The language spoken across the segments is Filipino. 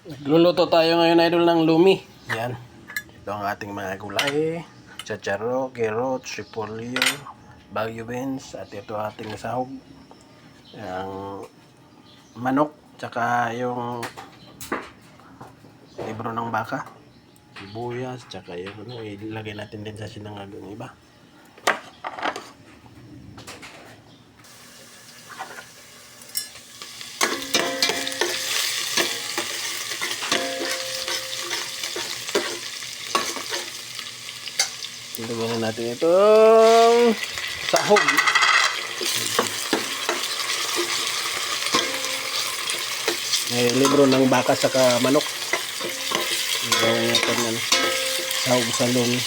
Nagluluto tayo ngayon, idol, ng lumi. Yan. Ito ang ating mga gulay. Chacharo, carrots, repolyo, bagu beans, at ito ating sahog. Yung manok, tsaka yung libro ng baka. Sibuyas, tsaka yung ilagay natin din sa sinangag yung iba. Ilagyan na natin itong sahog. May libro ng baka saka manok. Ilagyan natin ng sahog sa lumi.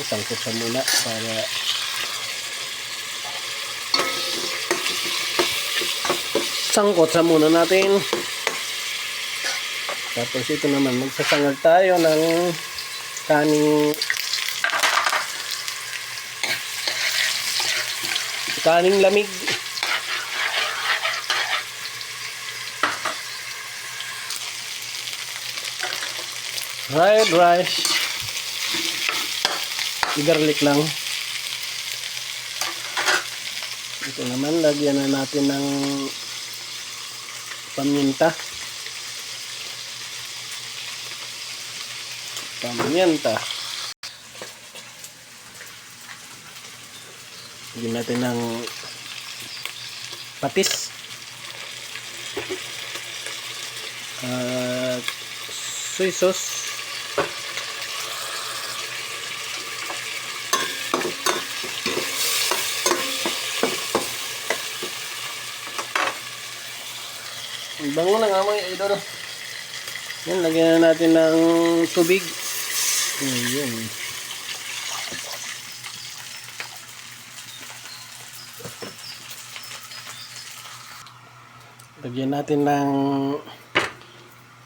Sangkot sa muna para sangkot sa muna natin. Tapos ito naman, magsasangag tayo ng kaning lamig. Fried rice. I-garlic lang. Ito naman, lagyan na natin ng paminta. Lagyan natin ng patis at soy sauce. Ang bango ng amoy, idol. Yan, lagyan na natin ng tubig. Ayan. Lagyan natin ng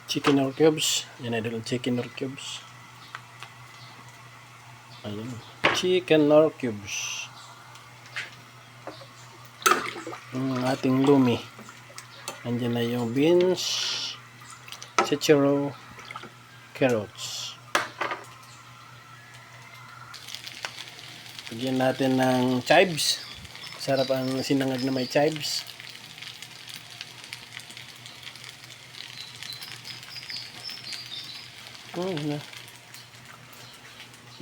chicken or cubes. Yan, idol, chicken or cubes. Ayan, chicken or cubes. Ang ating lumi. Andiyan na yung beans, chicharro, carrots. Lagyan natin ng chives. Sarap ang sinangag na may chives.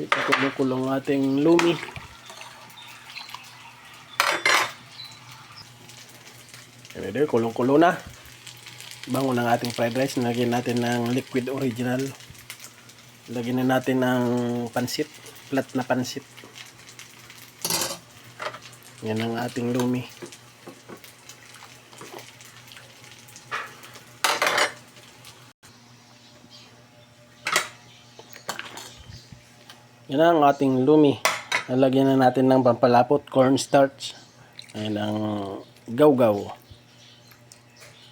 Ito kumukulong ating lumi. Pwede, kulong-kulo na. Bango ng ating fried rice. Lagyan natin ng liquid original. Lagyan na natin ng pansit. Flat na pansit. Yan ang ating lumi. Yan ang ating lumi. Lalagyan na natin ng pampalapot, cornstarch. Ayan ang gaw-gaw.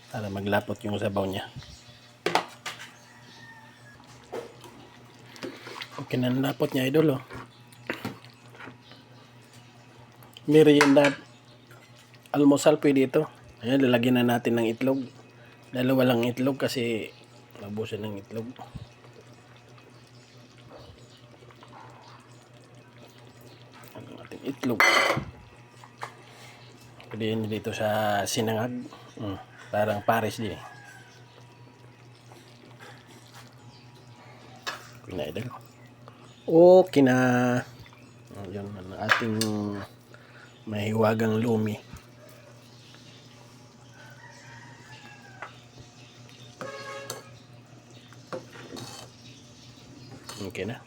Para maglapot yung sabaw niya. Okay na nalapot niya, idol. Merienda, almusal pwede ito. Ayan, lalagyan na natin ng itlog. Dalawa lang itlog kasi nabusan ng itlog. Ang ating itlog. Pwede yun dito sa sinangag. Parang pares din. Okay na, idol. Okay na. Yun ang ating mahiwagang lumi. Okay na.